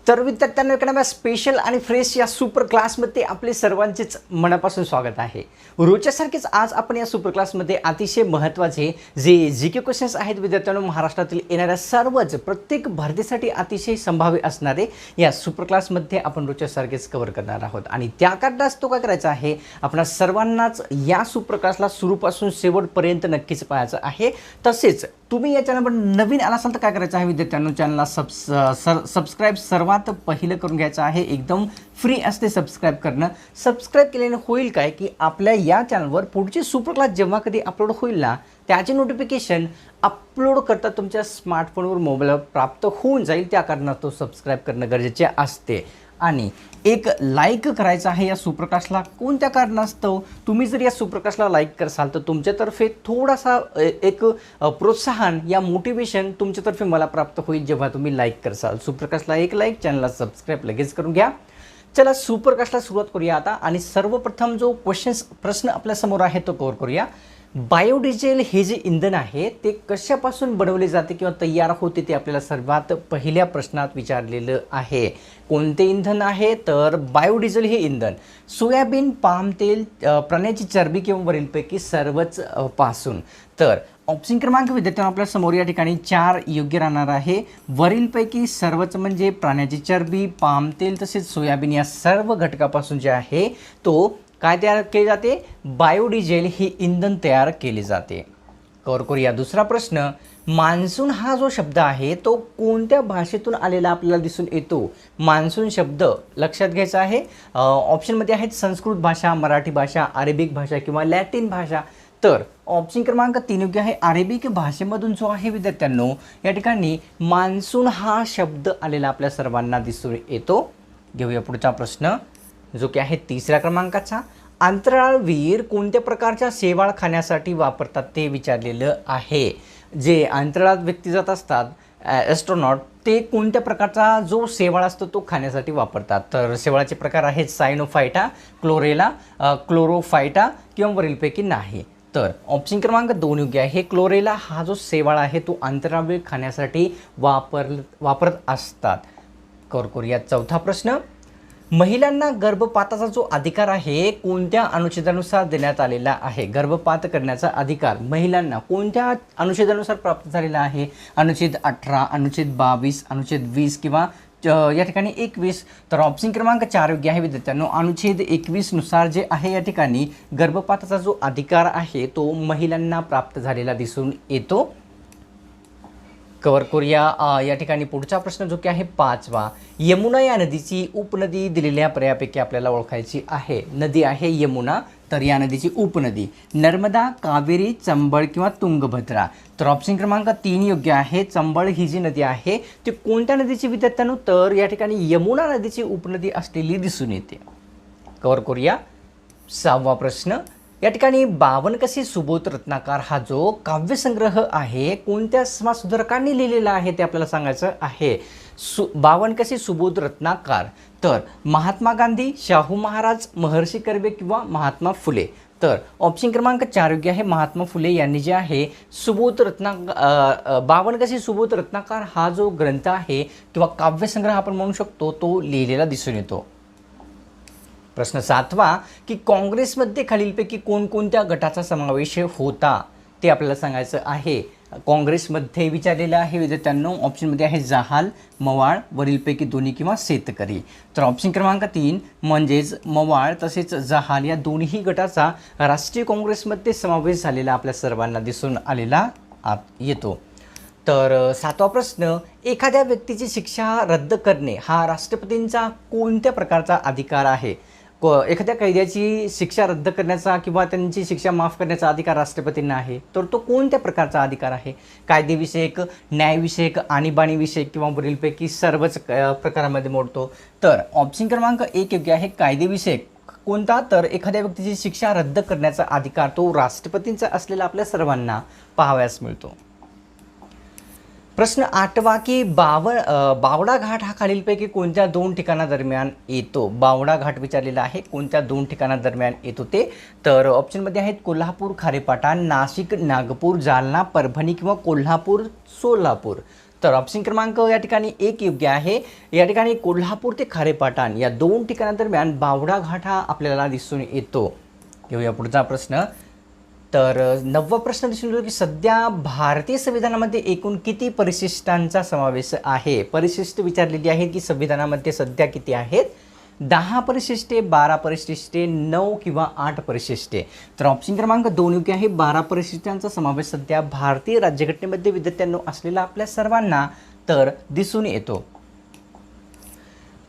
तर विद्यार्थ्यांना एखाद्या स्पेशल आणि फ्रेश या सुपर क्लासमध्ये आपले सर्वांचेच मनापासून स्वागत आहे. रोजच्यासारखेच आज आपण या सुपर क्लासमध्ये अतिशय महत्त्वाचे जे जीके क्वेश्चन्स आहेत विद्यार्थ्यांनो, महाराष्ट्रातील येणाऱ्या सर्वच प्रत्येक भरतीसाठी अतिशय संभाव्य असणारे या सुपर क्लासमध्ये आपण रोजच्यासारखेच कव्हर करणार आहोत. आणि त्याकरताच तो काय करायचा आहे, आपल्या सर्वांनाच या सुपर क्लासला सुरूपासून शेवटपर्यंत नक्कीच पाहायचं आहे. तसेच तुम्ही या चॅनलवर नवीन आला असाल तर काय करायचं आहे विद्यार्थ्यांनो, चॅनलला सबस्क्राईब सर्वात पहिलं करून घ्यायचं आहे. एकदम फ्री असते सबस्क्राईब करणं. सबस्क्राईब केल्याने होईल काय की आपल्या या चॅनलवर पुढचे सुपर क्लास जेव्हा कधी अपलोड होईल ना, त्याचे नोटिफिकेशन अपलोड करता तुमच्या स्मार्टफोनवर मोबाईलवर प्राप्त होऊन जाईल. त्या कारणास्तव सबस्क्राईब करणं गरजेचे असते आणि एक लाईक करायचं आहे या सुप्रकाशला. कोणत्या कारणास्तव तुम्ही जर या सुप्रकाशला लाईक करसाल तर तुमच्यातर्फे थोडासा एक प्रोत्साहन या मोटिवेशन तुमच्यातर्फे मला प्राप्त होईल जेव्हा तुम्ही लाईक करसाल. सुप्रकाशला एक लाईक, चॅनलला सबस्क्राईब लगेच करून घ्या. चला सुप्रकाशला सुरुवात करूया आता. आणि सर्वप्रथम जो प्रश्न आपल्यासमोर आहे तो कव्हर करूया. बायोडिझेल हे जे इंधन आहे ते कशापासून बनवले जाते किंवा तयार होते ते आपल्याला सर्वात पहिल्या प्रश्नात विचारलेलं आहे. कोणते इंधन आहे तर बायोडिझेल हे इंधन सोयाबीन, पाम तेल, प्राण्याची चरबी किंवा वरीलपैकी सर्वच पासून. तर ऑप्शन क्रमांक विद्यार्थ्यांनो आपल्या समोर या ठिकाणी 4 योग्य राहणार आहे. वरीलपैकी सर्वच म्हणजे प्राण्याची चरबी, पाम तेल तसेच सोयाबीन या सर्व घटकापासून जे आहे तो काय तयार केले जाते, बायोडिझेल ही इंधन तयार केले जाते. कव्हर करूया दुसरा प्रश्न. मान्सून हा जो शब्द आहे तो कोणत्या भाषेतून आलेला आपल्याला दिसून येतो. मान्सून शब्द लक्षात घ्यायचा आहे. ऑप्शनमध्ये आहेत संस्कृत भाषा, मराठी भाषा, अरेबिक भाषा किंवा लॅटिन भाषा. तर ऑप्शन क्रमांक 3 योग्य आहे. अरेबिक भाषेमधून जो आहे विद्यार्थ्यांनो या ठिकाणी मान्सून हा शब्द आलेला आपल्या सर्वांना दिसून येतो. घेऊया पुढचा प्रश्न जो की आहे तिसऱ्या क्रमांकाचा. अंतराळवीर कोणत्या प्रकारच्या शेवाळ खाण्यासाठी वापरतात ते विचारलेलं आहे. जे अंतराळात व्यक्ती जात असतात ॲस्ट्रॉनॉट, ते कोणत्या प्रकारचा जो शेवाळ असतो तो खाण्यासाठी वापरतात. तर शेवाळाचे प्रकार आहेत सायनोफायटा, क्लोरेला, क्लोरोफायटा किंवा वरीलपैकी नाही. तर ऑप्शन क्रमांक 2 योग्य आहे. क्लोरेला हा जो शेवाळ आहे तो अंतराळवीर खाण्यासाठी वापरत असतात. कव्हर करूया चौथा प्रश्न. महिलांना गर्भपाताचा जो अधिकार आहे कोणत्या अनुच्छेदानुसार देण्यात आलेला आहे. गर्भपात करण्याचा अधिकार महिलांना कोणत्या अनुच्छेदानुसार प्राप्त झालेला आहे. अनुच्छेद 18, अनुच्छेद 22, अनुच्छेद 20 किंवा या ठिकाणी 21. तर ऑप्शन क्रमांक 4 योग्य आहे विद्यार्थ्यांनो. अनुच्छेद 21 नुसार जे आहे या ठिकाणी गर्भपाताचा जो अधिकार आहे तो महिलांना प्राप्त झालेला दिसून येतो. कव्हर करूया या ठिकाणी पुढचा प्रश्न जो की आहे 5वा. यमुना या नदीची उपनदी दिलेल्या पर्यायापैकी आपल्याला ओळखायची आहे. नदी आहे यमुना, तर या नदीची उपनदी नर्मदा, कावेरी, चंबळ किंवा तुंगभद्रा. तर ऑप्शन क्रमांक 3 योग्य आहे. चंबळ ही जी नदी आहे ती कोणत्या नदीची विद्यार्थ्यांनो, तर या ठिकाणी यमुना नदीची उपनदी असलेली दिसून येते. कव्हर करूया 6वा प्रश्न. या ठिकाणी 52 कसे सुबोध रत्नाकर हा जो काव्यसंग्रह आहे कोणत्या समाजसुधारकांनी लिहिलेला आहे ते आपल्याला सांगायचं आहे. 52 कसे सुबोध रत्नाकर, तर महात्मा गांधी, शाहू महाराज, महर्षी कर्वे किंवा महात्मा फुले. तर ऑप्शन क्रमांक 4 योग्य आहे. महात्मा फुले यांनी जे आहे 52 कसे सुबोध रत्नाकर हा जो ग्रंथ आहे किंवा काव्यसंग्रह आपण म्हणू शकतो तो लिहिलेला दिसून येतो. प्रश्न 7वा की काँग्रेसमध्ये खालीलपैकी कोणकोणत्या गटाचा समावेश होता ते आपल्याला सांगायचं आहे. काँग्रेसमध्ये विचारलेलं आहे विद्यार्थ्यांनो. ऑप्शनमध्ये आहे जहाल, मवाळ, वरीलपैकी दोन्ही किंवा शेतकरी. तर ऑप्शन क्रमांक 3 म्हणजेच मवाळ तसेच जहाल या दोन्ही गटाचा राष्ट्रीय काँग्रेसमध्ये समावेश झालेला आपल्या सर्वांना दिसून आलेला येतो. तर 7वा प्रश्न. एखाद्या व्यक्तीची शिक्षा रद्द करणे हा राष्ट्रपतींचा कोणत्या प्रकारचा अधिकार आहे. एखाद्या कैद्याची शिक्षा रद्द करण्याचा किंवा त्यांची शिक्षा माफ करण्याचा अधिकार राष्ट्रपतींना आहे. तर तो कोणत्या प्रकारचा अधिकार आहे. कायदेविषयक, न्यायविषयक, आणीबाणीविषयक किंवा वरीलपैकी सर्वच प्रकारामध्ये मोडतो. तर ऑप्शन क्रमांक 1 योग्य आहे. कायदेविषयक कोणता, तर एखाद्या व्यक्तीची शिक्षा रद्द करण्याचा अधिकार तो राष्ट्रपतींचा असलेला आपल्या सर्वांना पाहावयास मिळतो. प्रश्न 8वा की बावडा घाट हा खालीलपैकी कोणत्या 2 ठिकाणादरम्यान येतो. बावडा घाट विचारलेला आहे कोणत्या 2 ठिकाणादरम्यान येतो ते. तर ऑप्शनमध्ये आहेत कोल्हापूर, खारेपाटण, नाशिक, नागपूर, जालना, परभणी किंवा कोल्हापूर, सोलापूर. तर ऑप्शन क्रमांक या ठिकाणी 1 योग्य आहे. या ठिकाणी कोल्हापूर ते खारेपाटण या 2 ठिकाणांदरम्यान बावडा घाट हा आपल्याला दिसून येतो. घेऊया पुढचा प्रश्न. तर 9वा प्रश्न दिसून येतो की सध्या भारतीय संविधानामध्ये एकूण किती परिशिष्टांचा समावेश आहे. परिशिष्ट विचारलेली आहेत की संविधानामध्ये सध्या किती आहेत. 10 परिशिष्टे, 12 परिशिष्टे, 9 किंवा 8 परिशिष्टे. तर ऑप्शन क्रमांक 2 योग्य आहे. 12 परिशिष्टांचा समावेश सध्या भारतीय राज्यघटनेमध्ये विद्यार्थ्यांनो असलेला आपल्या सर्वांना तर दिसून येतो.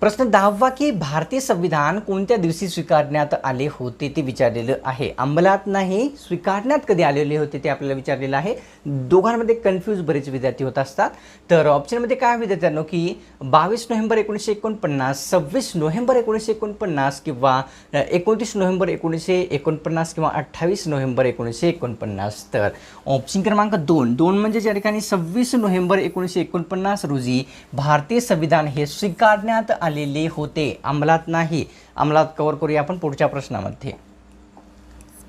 प्रश्न 10वा की भारतीय संविधान कोणत्या दिवशी स्वीकारण्यात आले होते ते विचारलेलं आहे. अंमलात नाही, स्वीकारण्यात कधी आलेले होते ते आपल्याला विचारलेलं आहे. दोघांमध्ये कन्फ्यूज बरेच विद्यार्थी होत असतात. तर ऑप्शनमध्ये काय विद्यार्थ्यांनो की 22 नोव्हेंबर 1949, 26 नोव्हेंबर 1949 किंवा 29 नोव्हेंबर 1949 किंवा 28 नोव्हेंबर 1949. तर ऑप्शन क्रमांक 2 म्हणजे या ठिकाणी 26 नोव्हेंबर 1949 रोजी भारतीय संविधान हे स्वीकारण्यात आलेले होते, अंमलात नाही. अंमलात कव्हर करूया आपण पुढच्या प्रश्नामध्ये.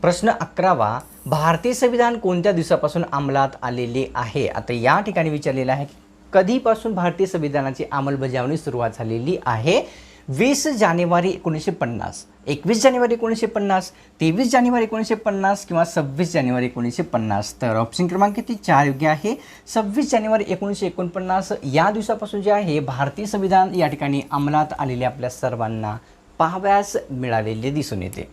प्रश्न 11वा भारतीय संविधान कोणत्या दिवसापासून अंमलात आलेले आहे. आता या ठिकाणी विचारलेलं आहे कधीपासून भारतीय संविधानाची अंमलबजावणी सुरुवात झालेली आहे. 20 जानेवारी 1950, 21 जानेवारी 1950, 23 जानेवारी 1950 किंवा 26 जानेवारी 1950. तर ऑप्शन क्रमांक 4 योग्य आहे. 26 जानेवारी 1949 या दिवसापासून जे आहे भारतीय संविधान या ठिकाणी अंमलात आलेले आपल्या सर्वांना पाहावयास मिळालेले दिसून येते.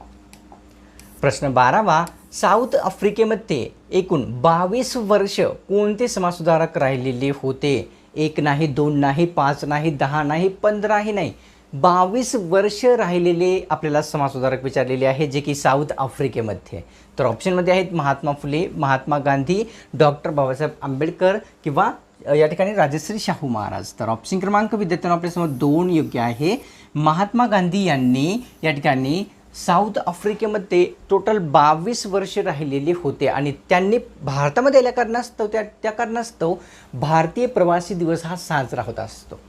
प्रश्न 12वा साऊथ आफ्रिकेमध्ये एकूण 22 वर्ष कोणते समाजसुधारक राहिलेले होते. 1 नाही, 2 नाही, 5 नाही, 10 नाही, 15 नाही, 22 वर्ष राहिलेले आपल्याला समाजसुधारक विचारलेले आहेत जे की साऊथ आफ्रिकेमध्ये. तर ऑप्शनमध्ये आहेत महात्मा फुले, महात्मा गांधी, डॉक्टर बाबासाहेब आंबेडकर किंवा या ठिकाणी राजश्री शाहू महाराज. तर ऑप्शन क्रमांक विद्यार्थ्यांना आपल्यासमोर 2 योग्य आहे. महात्मा गांधी यांनी या ठिकाणी साऊथ आफ्रिकेमध्ये टोटल 22 वर्ष राहिलेले होते आणि त्यांनी भारतामध्ये आल्या कारणास्तव त्या कारणास्तव भारतीय प्रवासी दिवस हा साजरा होत असतो.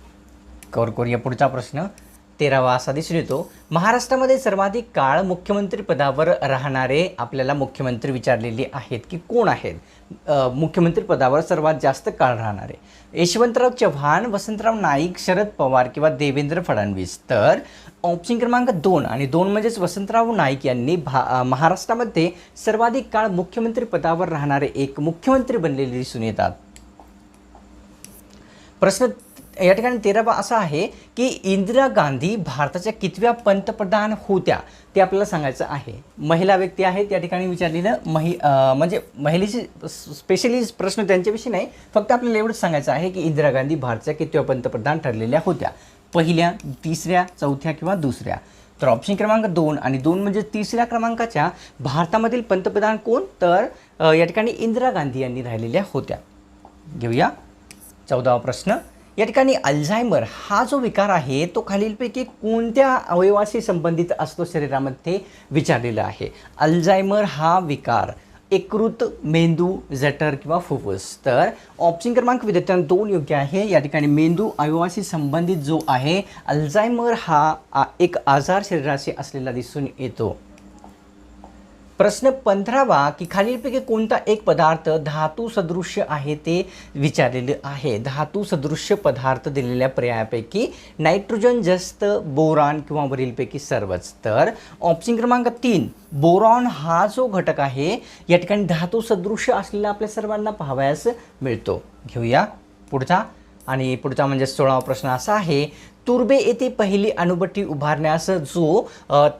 कव्हर करूया पुढचा प्रश्न. 13वा असा दिसून येतो महाराष्ट्रामध्ये सर्वाधिक काळ मुख्यमंत्री पदावर राहणारे आपल्याला मुख्यमंत्री विचारलेले आहेत की कोण आहेत. मुख्यमंत्री पदावर सर्वात जास्त काळ राहणारे. यशवंतराव चव्हाण, वसंतराव नाईक, शरद पवार किंवा देवेंद्र फडणवीस. तर ऑप्शन क्रमांक 2 आणि 2 म्हणजेच वसंतराव नाईक यांनी महाराष्ट्रामध्ये सर्वाधिक काळ मुख्यमंत्री पदावर राहणारे एक मुख्यमंत्री बनलेले दिसून येतात. प्रश्न या ठिकाणी 13वा असा आहे की इंदिरा गांधी भारताच्या कितव्या पंतप्रधान होत्या ते आपल्याला सांगायचं आहे. महिला व्यक्ती आहेत या ठिकाणी विचारलेलं म्हणजे महिलेची स्पेशली प्रश्न त्यांच्याविषयी नाही, फक्त आपल्याला एवढंच सांगायचं आहे की इंदिरा गांधी भारताच्या कितव्या पंतप्रधान ठरलेल्या होत्या. पहिल्या, तिसऱ्या, चौथ्या किंवा दुसऱ्या. तर ऑप्शन क्रमांक 2 आणि 2 म्हणजे तिसऱ्या क्रमांकाच्या भारतामधील पंतप्रधान कोण. तर या ठिकाणी इंदिरा गांधी यांनी राहिलेल्या होत्या. घेऊया 14वा प्रश्न. या ठिकाणी अल्झायमर हा जो विकार आहे तो खालीलपैकी कोणत्या अवयवाशी संबंधित असतो शरीरामध्ये विचारलेला आहे. अल्झायमर हा विकार यकृत, मेंदू, जठर किंवा फुफ्फुस. तर ऑप्शन क्रमांक विद्यार्थ्यांना 2 योग्य आहे. या ठिकाणी मेंदू अवयवाशी संबंधित जो आहे अल्झायमर हा एक आजार शरीराशी असलेला दिसून येतो. प्रश्न 15वा की खालीलपैकी कोणता एक पदार्थ धातू सदृश्य आहे ते विचारलेले आहे. धातू सदृश्य पदार्थ दिलेल्या पर्यायापैकी नायट्रोजन, जस्त, बोरॉन किंवा वरीलपैकी सर्वच. तर ऑप्शन क्रमांक 3 बोरॉन हा जो घटक आहे या ठिकाणी धातू सदृश्य असलेला आपल्या सर्वांना पाहावयास मिळतो. घेऊया पुढचा. आणि पुढचा म्हणजे 16वा प्रश्न असा आहे तुर्भे येथे पहिली अणुभट्टी उभारण्यास जो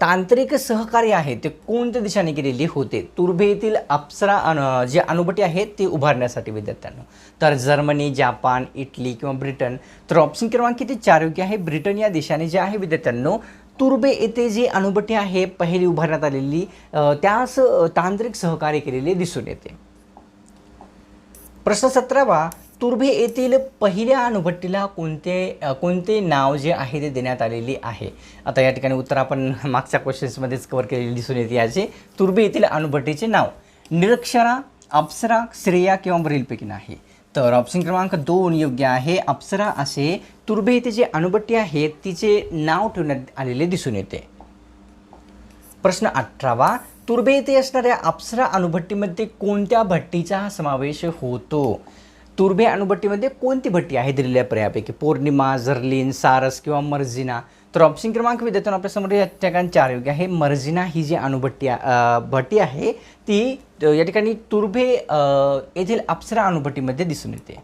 तांत्रिक सहकार्य आहे ते कोणत्या देशाने केलेले होते. तुर्भे येथील अप्सरा जे अणुभट्टी आहेत ते उभारण्यासाठी विद्यार्थ्यांना. तर जर्मनी, जापान, इटली किंवा ब्रिटन. तर ऑप्शन क्रमांक 4 योग्य आहे. ब्रिटन या देशाने जे आहे विद्यार्थ्यांनो तुर्भे येथे जी अणुभट्टी आहे पहिली उभारण्यात आलेली त्यास तांत्रिक सहकार्य केलेले दिसून येते. प्रश्न 17वा तुर्भे येथील पहिल्या अणुभट्टीला कोणते नाव जे आहे ते देण्यात आलेले आहे. आता या ठिकाणी उत्तर आपण मागच्या क्वेश्चन्समध्येच कव्हर केलेले दिसून येते. याचे तुर्भे येथील अणुभट्टीचे नाव निरक्षरा, अप्सरा, श्रेया किंवा वरीलपैकी नाही. तर ऑप्शन क्रमांक 2 योग्य आहे. अप्सरा असे तुर्भे येथे जे अणुभट्टी आहे तिचे नाव ठेवण्यात आलेले दिसून येते. प्रश्न 18वा तुर्भे येथे असणाऱ्या अप्सरा अणुभट्टीमध्ये कोणत्या भट्टीचा समावेश होतो. तुर्भे अणुभट्टीमध्ये कोणती भट्टी आहे दिलेल्या पर्यायापैकी? पौर्णिमा, झर्लिन, सारस किंवा मर्जिना? तर ऑप्शन क्रमांक विद्यार्थ्यांनो आपल्यासमोर या ठिकाणी 4 योग्य आहे. मर्जिना ही जी भट्टी आहे ती या ठिकाणी तुर्भे येथील अप्सरा अणुभट्टीमध्ये दिसून येते.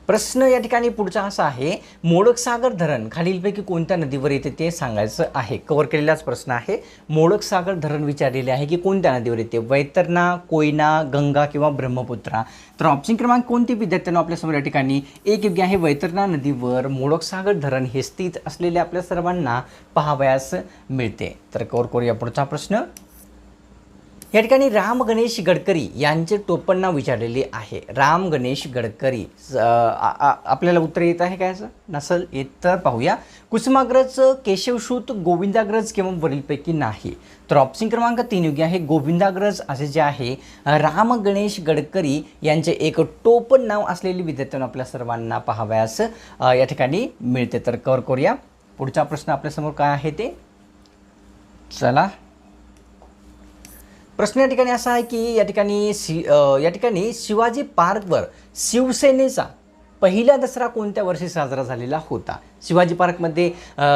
प्रश्न या ठिकाणी पुढचा असा आहे, मोडकसागर धरण खालीलपैकी कोणत्या नदीवर येते ते सांगायचं आहे. कव्हर केलेलाच प्रश्न आहे. मोडकसागर धरण विचारलेले आहे की कोणत्या नदीवर येते? वैतरणा, कोयना, गंगा किंवा ब्रह्मपुत्रा? तर ऑप्शन क्रमांक कोणती विद्यार्थ्यांना आपल्यासमोर या ठिकाणी एक योग्य आहे. वैतरणा नदीवर मोडकसागर धरण हे स्थित असलेले आपल्या सर्वांना पाहावयास मिळते. तर कव्हर करूया पुढचा प्रश्न. या ठिकाणी राम गणेश गडकरी यांचे टोपण विचारलेले आहे. राम गणेश गडकरी आपल्याला उत्तर येत आहे काय असं नसल येत तर पाहूया. कुसुमाग्रज, केशवसूत, गोविंदाग्रज किंवा वरीलपैकी नाही? तर ऑप्शन क्रमांक 3 योग्य आहे. गोविंदाग्रज असे जे आहे राम गणेश गडकरी यांचे एक टोपण नाव असलेले विद्यार्थ्यांना आपल्या सर्वांना पाहावयास या ठिकाणी मिळते. तर कव्हर करूया. पुढचा प्रश्न आपल्यासमोर काय आहे ते चला. प्रश्न या ठिकाणी असा आहे की या ठिकाणी शिवाजी पार्कवर शिवसेनेचा पहिला दसरा कोणत्या वर्षी साजरा झालेला होता? शिवाजी पार्कमध्ये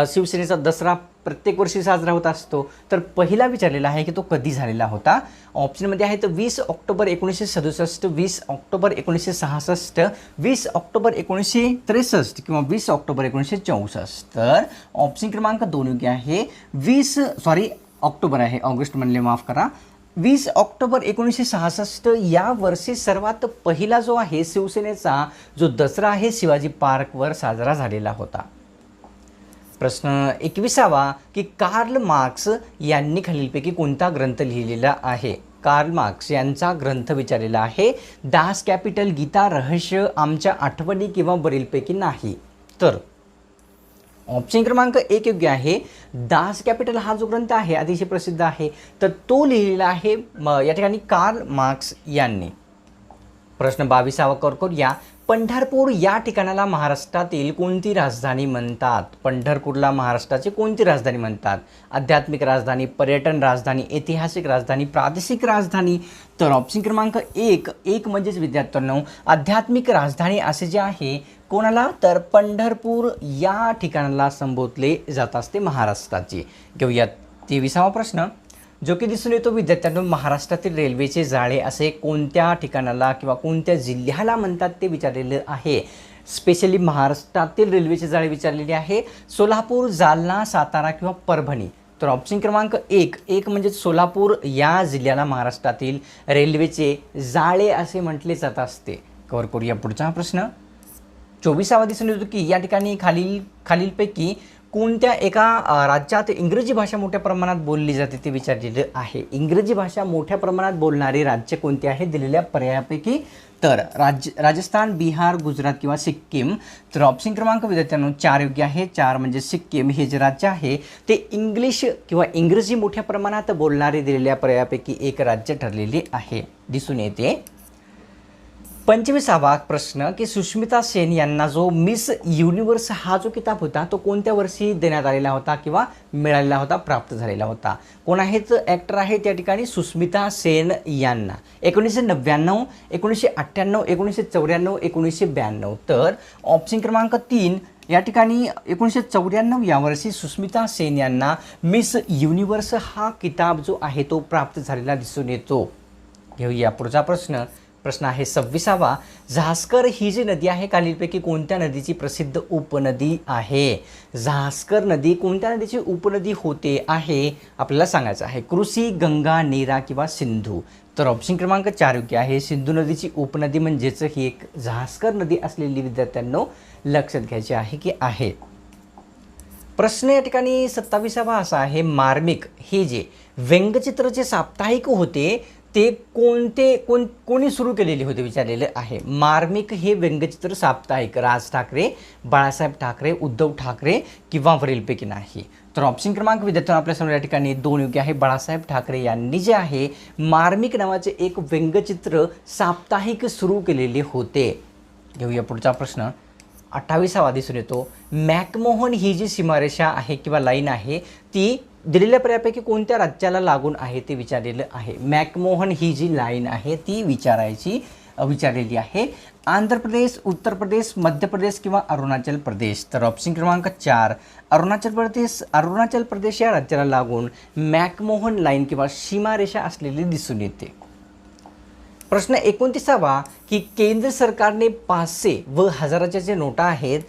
शिवसेनेचा दसरा प्रत्येक वर्षी साजरा होत असतो. तर पहिला विचारलेला आहे की तो कधी झालेला होता? ऑप्शनमध्ये आहेत 20 ऑक्टोबर 1967, 20 ऑक्टोबर 1966, 20 ऑक्टोबर 1963 किंवा 20 ऑक्टोबर 1964? तर ऑप्शन क्रमांक 2 योग्य आहे. ऑक्टोबर आहे, ऑगस्ट म्हणले माफ करा. 20 ऑक्टोबर 1966 या वर्षी सर्वात पहिला जो आहे शिवसेनेचा जो दसरा आहे शिवाजी पार्कवर साजरा झालेला होता. प्रश्न 21वा की कार्ल मार्क्स यांनी खालीलपैकी कोणता ग्रंथ लिहिलेला आहे? कार्ल मार्क्स यांचा ग्रंथ विचारलेला आहे. दास कॅपिटल, गीता, रहस्य, आमच्या आठवणी किंवा वरीलपैकी नाही? तर ऑप्शन क्रमांक 1 योग्य आहे. दास कॅपिटल हा जो ग्रंथ आहे अतिशय प्रसिद्ध आहे तर तो लिहिलेला आहे या ठिकाणी कार्ल मार्क्स यांनी. प्रश्न 22वा करूया. पंढरपूर या ठिकाणाला महाराष्ट्रातील कोणती राजधानी म्हणतात? पंढरपूरला महाराष्ट्राची कोणती राजधानी म्हणतात? आध्यात्मिक राजधानी, पर्यटन राजधानी, ऐतिहासिक राजधानी, प्रादेशिक राजधानी? तर ऑप्शन क्रमांक 1 म्हणजेच विद्यार्थ्यांनो आध्यात्मिक राजधानी असे जे आहे कोणाला? तर पंढरपूर या ठिकाणाला संबोधले जात असते महाराष्ट्राची. घेऊया 23वा प्रश्न जो की दिसून येतो विद्यार्थ्यांनो महाराष्ट्रातील रेल्वेचे जाळे असे कोणत्या ठिकाणाला किंवा कोणत्या जिल्ह्याला म्हणतात ते विचारलेलं आहे. स्पेशली महाराष्ट्रातील रेल्वेचे जाळे विचारलेले आहे. सोलापूर, जालना, सातारा किंवा परभणी? तर ऑप्शन क्रमांक 1 म्हणजे सोलापूर या जिल्ह्याला महाराष्ट्रातील रेल्वेचे जाळे असे म्हटले जात असते. कव्हर करूया पुढचा प्रश्न. 24वा दिसून येतो की या ठिकाणी खालीलपैकी कोणत्या एका राज्यात इंग्रजी भाषा मोठ्या प्रमाणात बोलली जाते ते विचारलेलं आहे. इंग्रजी भाषा मोठ्या प्रमाणात बोलणारे राज्य कोणते आहे दिलेल्या पर्यायापैकी? तर राजस्थान, बिहार, गुजरात किंवा सिक्कीम? तर ऑप्शन क्रमांक विद्यार्थ्यांनो 4 योग्य आहे. 4 म्हणजे सिक्कीम हे जे राज्य आहे ते इंग्लिश किंवा इंग्रजी मोठ्या प्रमाणात बोलणारे दिलेल्या पर्यायापैकी एक राज्य ठरलेले आहे दिसून येते. 25वा प्रश्न की सुष्मिता सेन यांना जो मिस युनिव्हर्स हा जो किताब होता तो कोणत्या वर्षी देण्यात आलेला होता किंवा मिळालेला होता, प्राप्त झालेला होता? कोण आहेत? ॲक्टर आहे त्या ठिकाणी सुष्मिता सेन यांना. 1999, 1998, 1994, 1992? तर ऑप्शन क्रमांक 3 या ठिकाणी 1994 या वर्षी सुष्मिता सेन यांना मिस युनिव्हर्स हा किताब जो आहे तो प्राप्त झालेला दिसून येतो. घेऊया पुढचा प्रश्न. प्रश्न आहे 26वा. झास्कर ही जी नदी आहे खालीलपैकी कोणत्या नदीची प्रसिद्ध उपनदी आहे? झास्कर नदी कोणत्या नदीची उपनदी होते आहे आपल्याला सांगायचं आहे. कृषी, गंगा, नीरा किंवा सिंधू? तर ऑप्शन क्रमांक 4 योग्य आहे. सिंधू नदीची उपनदी म्हणजेच ही एक झास्कर नदी असलेली विद्यार्थ्यांनो लक्षात घ्यायची आहे की आहे. प्रश्न या ठिकाणी 27वा असा आहे. मार्मिक हे जे व्यंगचित्रचे साप्ताहिक होते ते कोणी सुरू केलेले होते विचारलेले आहे. मार्मिक हे व्यंगचित्र साप्ताहिक राज ठाकरे, बाळासाहेब ठाकरे, उद्धव ठाकरे किंवा वरीलपैकी नाही? तर ऑप्शन क्रमांक विद्यार्थ्यांना आपल्यासमोर या ठिकाणी 2 योग्य आहे. बाळासाहेब ठाकरे यांनी जे आहे मार्मिक नावाचे एक व्यंगचित्र साप्ताहिक सुरू केलेले होते. घेऊया पुढचा प्रश्न. 28वा दिसून येतो. मॅकमोहन ही जी सीमारेषा आहे किंवा लाईन आहे ती दिलेल्या पर्यायापैकी कोणत्या राज्याला लागून आहे ते विचारलेलं आहे. मॅकमोहन ही जी लाईन आहे ती विचारायची विचारलेली आहे. आंध्र प्रदेश, उत्तर प्रदेश, मध्य प्रदेश किंवा अरुणाचल प्रदेश. तर ऑप्शन क्रमांक 4 अरुणाचल प्रदेश या राज्याला लागून मॅकमोहन लाईन किंवा सीमारेषा असलेली दिसून येते. प्रश्न 29 की केंद्र सरकारने 500 व 1000च्या जे नोटा आहेत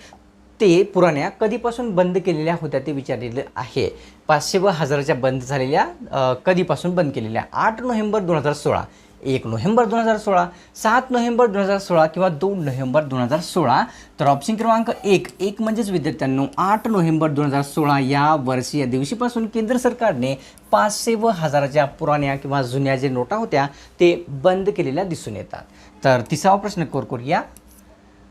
ते पुराण्या कधीपासून बंद केलेल्या होत्या ते विचारलेलं आहे. 500 व 1000च्या बंद झालेल्या कधीपासून बंद केलेल्या? 8 नोव्हेंबर 2016, 1 नोव्हेंबर 2016, 7 नोव्हेंबर 2016 किंवा 2 नोव्हेंबर 2016. तर ऑप्शन क्रमांक 1 म्हणजेच विद्यार्थ्यांनो 8 नोव्हेंबर 2016 या वर्षी या दिवशीपासून केंद्र सरकारने 500 व 1000च्या पुराण्या किंवा जुन्या जे नोटा होत्या ते बंद केलेल्या दिसून येतात. तर 30वा प्रश्न करूया.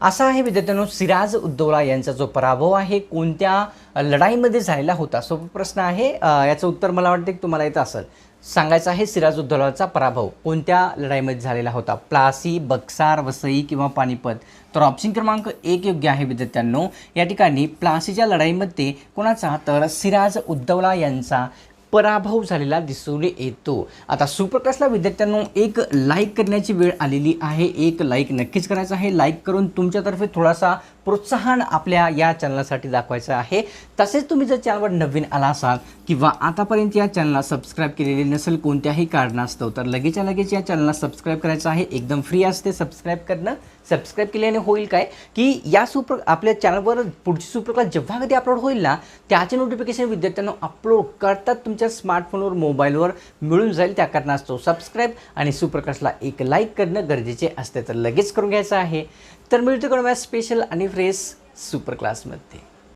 असा आहे विद्यार्थ्यांनो, सिराज उद्दौला यांचा जो पराभव आहे कोणत्या लढाईमध्ये झालेला होता? सोपा प्रश्न आहे. याचं उत्तर मला वाटते की तुम्हाला येतं असेल. सांगायचं आहे सिराज उद्दौलाचा पराभव कोणत्या लढाईमध्ये झालेला होता? प्लासी, बक्सार, वसई किंवा पानिपत. तर ऑप्शन क्रमांक 1 योग्य आहे विद्यार्थ्यांनो. या ठिकाणी प्लासीच्या लढाईमध्ये कोणाचा? तर सिराज उद्दौला यांचा पराभव झालेला दिसून येतो. आता सुप्रकाशला विद्यार्थ्यांनो एक लाईक करण्याची वेळ आलेली आहे. एक लाईक नक्कीच करायचं आहे. लाईक करून तुमच्यातर्फे थोडासा प्रोत्साहन आपल्या या चॅनलसाठी दाखवायचं आहे. तसेच तुम्ही जर चॅनलवर नवीन आला असाल किंवा आतापर्यंत या चॅनलला सबस्क्राईब केलेले नसेल कोणत्याही कारणास्तव तर लगेच या चॅनलला सबस्क्राईब करायचं आहे. एकदम फ्री असते सबस्क्राईब करणं. सबस्क्राईब केल्याने होईल काय की या आपल्या चॅनलवर पुढची सुप्रक्लास जेव्हा कधी अपलोड होईल ना त्याचे नोटिफिकेशन विद्यार्थ्यांना अपलोड करतात तुमच्या स्मार्टफोनवर मोबाईलवर मिळून जाईल. त्या कारणास्तव सबस्क्राईब आणि सुप्रकाशला एक लाईक करणं गरजेचे असते. तर लगेच करून घ्यायचं आहे. तर मिळतो स्पेशल आणि फ्रेश सुपर क्लासमध्ये.